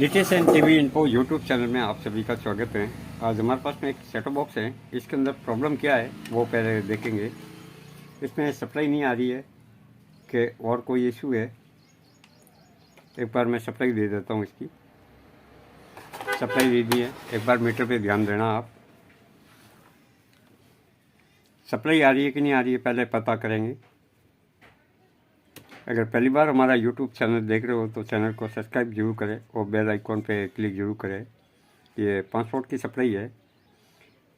Details and TV info YouTube channel में आप सभी का स्वागत है। आज हमारे पास में एक सेटअप बॉक्स है। इसके अंदर प्रॉब्लम क्या है वो पहले देखेंगे। इसमें सप्लाई नहीं आ रही है कि और कोई इशू है। एक बार मैं सप्लाई दे देता हूँ। इसकी सप्लाई दे दी है। एक बार मीटर पे ध्यान देना आप। सप्लाई आ रही है कि नहीं आ रही है पहले पता करेंगे। अगर पहली बार हमारा यूट्यूब चैनल देख रहे हो तो चैनल को सब्सक्राइब जरूर करें और बेल आइकॉन पे क्लिक जरूर करें। ये 5 वोल्ट की सप्लाई है,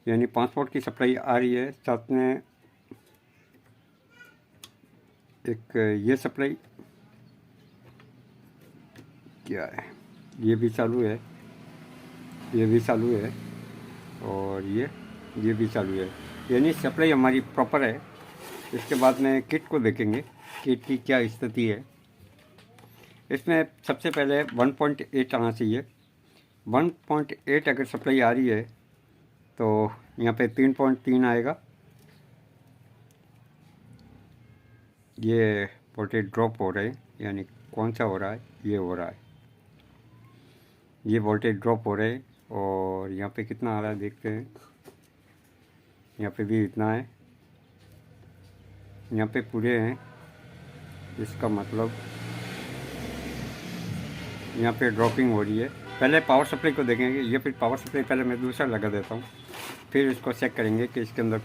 यानी 5 वोल्ट की सप्लाई आ रही है। साथ में एक ये सप्लाई क्या है, ये भी चालू है, ये भी चालू है और ये भी चालू है, यानी सप्लाई हमारी प्रॉपर है। इसके बाद में किट को देखेंगे, किट की क्या स्थिति है। इसमें सबसे पहले 1.8 आना चाहिए। 1.8 अगर सप्लाई आ रही है तो यहाँ पे 3.3 आएगा। ये वोल्टेज ड्रॉप हो रहा है, यानी कौन सा हो रहा है, ये हो रहा है, ये वोल्टेज ड्रॉप हो रहा है। और यहाँ पे कितना आ रहा है देखते हैं। यहाँ पे भी इतना है, यहाँ पे पूरे हैं। इसका मतलब यहाँ पे ड्रॉपिंग हो रही है। पहले पावर सप्लाई को देखेंगे। ये फिर पावर सप्लाई पहले मैं दूसरा लगा देता हूँ, फिर इसको चेक करेंगे कि इसके अंदर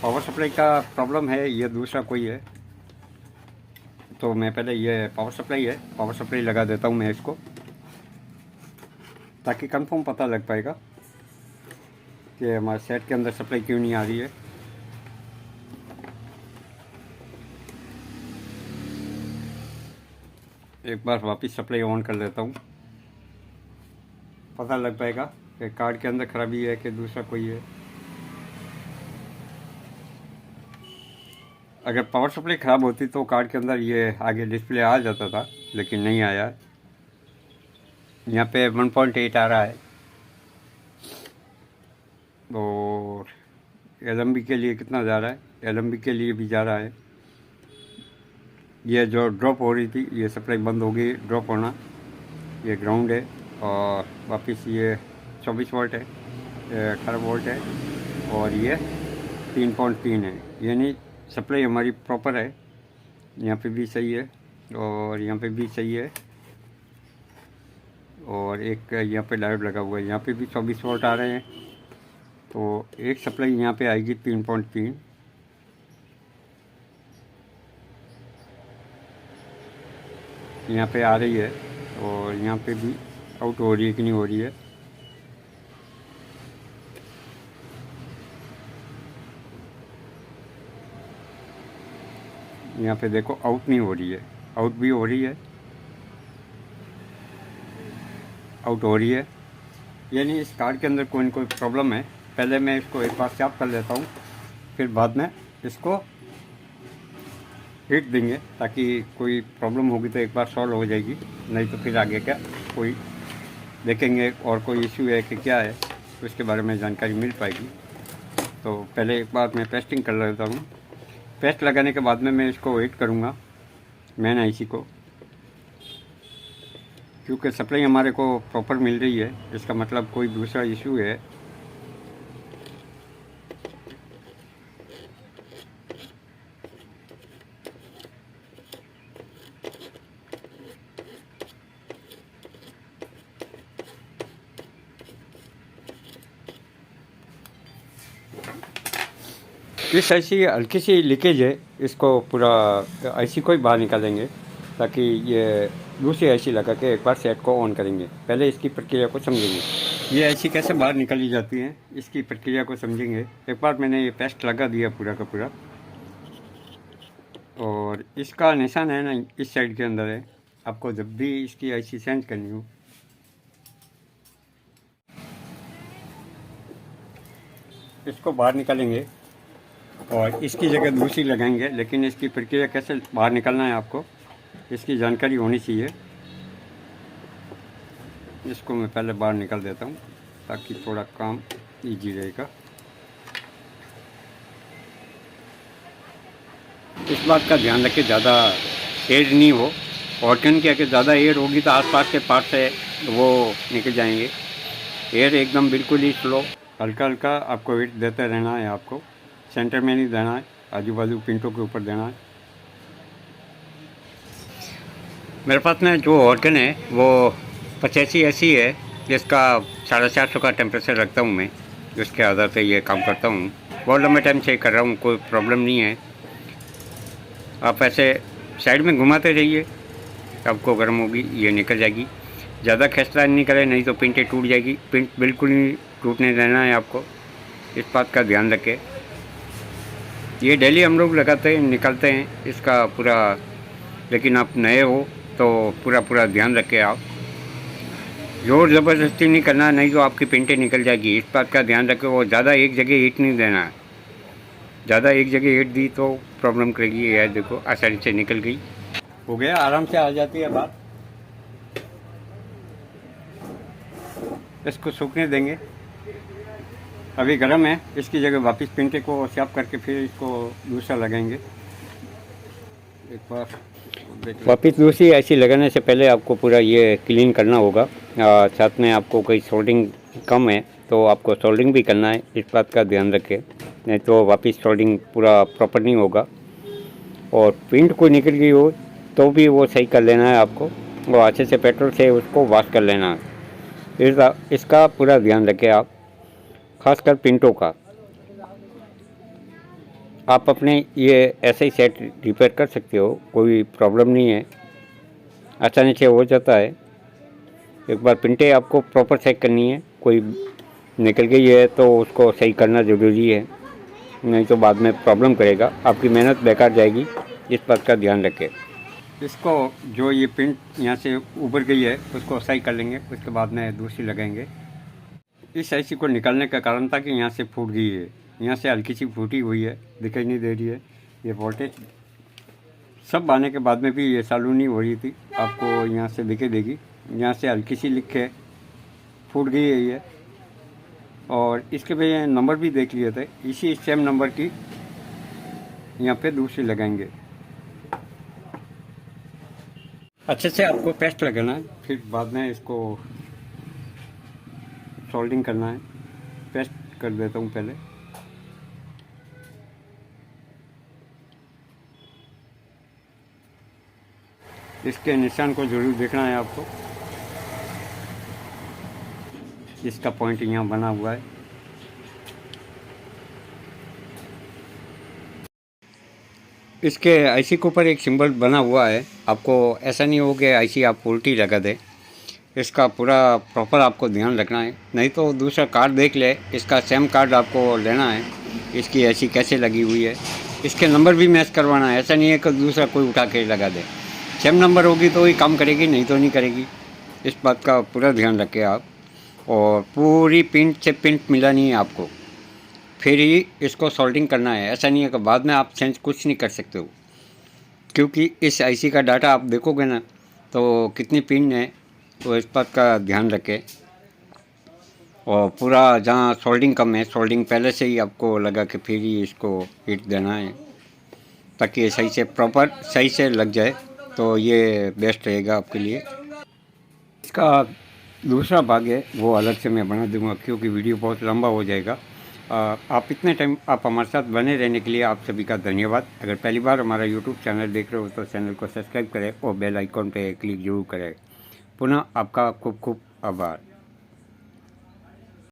पावर सप्लाई का प्रॉब्लम है या दूसरा कोई है। तो मैं पहले ये पावर सप्लाई है, पावर सप्लाई लगा देता हूँ मैं इसको, ताकि कंफर्म पता लग पाएगा कि हमारे सेट के अंदर सप्लाई क्यों नहीं आ रही है। एक बार वापस सप्लाई ऑन कर देता हूँ, पता लग पाएगा कि कार्ड के अंदर खराबी है कि दूसरा कोई है। अगर पावर सप्लाई ख़राब होती तो कार्ड के अंदर ये आगे डिस्प्ले आ जाता था, लेकिन नहीं आया। यहाँ पे 1.8 आ रहा है और LMB के लिए कितना जा रहा है, LMB के लिए भी जा रहा है। ये जो ड्रॉप हो रही थी ये सप्लाई बंद हो गई ड्रॉप होना। ये ग्राउंड है और वापस ये 24 वोल्ट है, 18 वोल्ट है और ये 3.3 है, यानी सप्लाई हमारी प्रॉपर है। यहाँ पे भी सही है और यहाँ पे भी सही है। और एक यहाँ पे डायोड लगा हुआ है, यहाँ पे भी 24 वोल्ट आ रहे हैं। तो एक सप्लाई यहाँ पे आएगी 3.3। यहाँ पे आ रही है और यहाँ पे भी आउट हो रही है कि नहीं हो रही है। यहाँ पे देखो आउट नहीं हो रही है, आउट भी हो रही है, आउट हो रही है, यानी इस कार्ड के अंदर कोई न कोई प्रॉब्लम है। पहले मैं इसको एक बार साफ कर लेता हूँ, फिर बाद में इसको हीट देंगे, ताकि कोई प्रॉब्लम होगी तो एक बार सॉल्व हो जाएगी, नहीं तो फिर आगे क्या कोई देखेंगे और कोई इश्यू है कि क्या है, तो इसके बारे में जानकारी मिल पाएगी। तो पहले एक बार मैं पेस्टिंग कर लेता हूँ। पेस्ट लगाने के बाद में मैं इसको वेट करूँगा मेन आईसी को, क्योंकि सप्लाई हमारे को प्रॉपर मिल रही है। इसका मतलब कोई दूसरा इशू है। इस आईसी हल्की सी लीकेज है, इसको पूरा आईसी को ही बाहर निकालेंगे, ताकि ये दूसरी आईसी लगा के एक बार सेट को ऑन करेंगे। पहले इसकी प्रक्रिया को समझेंगे, ये आईसी कैसे बाहर निकाली जाती है, इसकी प्रक्रिया को समझेंगे। एक बार मैंने ये पेस्ट लगा दिया पूरा का पूरा, और इसका निशान है ना इस साइड के अंदर है। आपको जब भी इसकी आईसी चेंज करनी हो, इसको बाहर निकालेंगे और इसकी जगह दूसरी लगाएंगे। लेकिन इसकी प्रक्रिया कैसे बाहर निकलना है आपको इसकी जानकारी होनी चाहिए। इसको मैं पहले बाहर निकाल देता हूँ ताकि थोड़ा काम इजी रहेगा। इस बात का ध्यान रखें ज़्यादा एयर नहीं हो, और क्या कि ज़्यादा एयर होगी तो आसपास के पार्ट से वो निकल जाएंगे। एयर एकदम बिल्कुल ही स्लो, हल्का हल्का आपको हीट देते रहना है। आपको सेंटर में नहीं देना है, आजू बाजू पिंटों के ऊपर देना है। मेरे पास में जो ऑर्गन है वो 85 ऐसी है, जिसका 450 का टेम्परेचर रखता हूँ मैं, जिसके आधार पे ये काम करता हूँ। बहुत लंबे टाइम से कर रहा हूँ, कोई प्रॉब्लम नहीं है। आप ऐसे साइड में घुमाते रहिए, आपको गर्म होगी, ये निकल जाएगी। ज़्यादा खिंचतान नहीं करें, नहीं तो पिंटें टूट जाएगी। पिंट बिल्कुल नहीं टूटने देना है आपको, इस बात का ध्यान रखें। ये डेली हम लोग लगाते हैं, निकालते हैं इसका पूरा, लेकिन आप नए हो तो पूरा पूरा ध्यान रखें। आप ज़ोर ज़बरदस्ती नहीं करना, नहीं तो आपकी पिंटें निकल जाएगी, इस बात का ध्यान रखें। और ज़्यादा एक जगह हीट नहीं देना है, ज़्यादा एक जगह हीट दी तो प्रॉब्लम करेगी। ये देखो आसानी से निकल गई, हो गया, आराम से आ जाती है बात। इसको सूखने देंगे, अभी गर्म है। इसकी जगह वापस पिंटे को साफ करके फिर इसको दूसरा लगाएंगे। एक बार वापस दूसरी ऐसी लगाने से पहले आपको पूरा ये क्लीन करना होगा। साथ में आपको कोई सोल्डिंग कम है तो आपको सोल्डिंग भी करना है, इस बात का ध्यान रखें, नहीं तो वापस सोल्डिंग पूरा प्रॉपर नहीं होगा। और पिंट कोई निकल गई हो तो भी वो सही कर लेना है आपको, वो अच्छे से पेट्रोल से उसको वॉश कर लेना है। इसका पूरा ध्यान रखें आप, खासकर पिंटों का। आप अपने ये ऐसे ही सेट रिपेयर कर सकते हो, कोई प्रॉब्लम नहीं है, आसानी से हो जाता है। एक बार पिंटे आपको प्रॉपर चेक करनी है, कोई निकल गई है तो उसको सही करना ज़रूरी है, नहीं तो बाद में प्रॉब्लम करेगा, आपकी मेहनत बेकार जाएगी, इस बात का ध्यान रखें। इसको जो ये पिंट यहाँ से उभर गई है उसको सही कर लेंगे, उसके बाद में दूसरी लगाएंगे। इस ऐसी को निकालने का कारण था कि यहाँ से फूट गई है, यहाँ से हल्की सी फूटी हुई है, दिखाई नहीं दे रही है। ये वोल्टेज सब आने के बाद में भी ये चालू नहीं हो रही थी, आपको यहाँ से दिखाई देगी। यहाँ से हल्की सी लिखे फूट गई है ये। और इसके भैया नंबर भी देख लिए थे, इसी सेम नंबर की यहाँ पे दूसरी लगाएंगे। अच्छे से आपको पेस्ट लगाना है, फिर बाद में इसको सोल्डिंग करना है। पेस्ट कर देता हूँ पहले। इसके निशान को जरूर देखना है आपको, इसका पॉइंट यहाँ बना हुआ है। इसके आईसी के ऊपर एक सिंबल बना हुआ है, आपको ऐसा नहीं हो कि आईसी आप उल्टी लगा दें। इसका पूरा प्रॉपर आपको ध्यान रखना है, नहीं तो दूसरा कार्ड देख ले, इसका सेम कार्ड आपको लेना है, इसकी ऐसी कैसे लगी हुई है, इसके नंबर भी मैच करवाना है। ऐसा नहीं है कि दूसरा कोई उठा के लगा दे, सेम नंबर होगी तो ही काम करेगी, नहीं तो नहीं करेगी, इस बात का पूरा ध्यान रखें आप। और पूरी पिंट से पिंट मिलानी है आपको, फिर ही इसको सोल्डिंग करना है। ऐसा नहीं है कि बाद में आप चेंज कुछ नहीं कर सकते हो, क्योंकि इस आईसी का डाटा आप देखोगे ना तो कितनी पिन है, तो इस बात का ध्यान रखें। और पूरा जहाँ सोल्डिंग कम है, सोल्डिंग पहले से ही आपको लगा के फिर ही इसको हीट देना है, ताकि ये सही से प्रॉपर सही से लग जाए, तो ये बेस्ट रहेगा आपके लिए। इसका दूसरा भाग है वो अलग से मैं बना दूंगा, क्योंकि वीडियो बहुत लंबा हो जाएगा। आप इतने टाइम आप हमारे साथ बने रहने के लिए आप सभी का धन्यवाद। अगर पहली बार हमारा यूट्यूब चैनल देख रहे हो तो चैनल को सब्सक्राइब करें और बेल आइकॉन पे क्लिक जरूर करें। पुनः आपका खूब खूब आभार।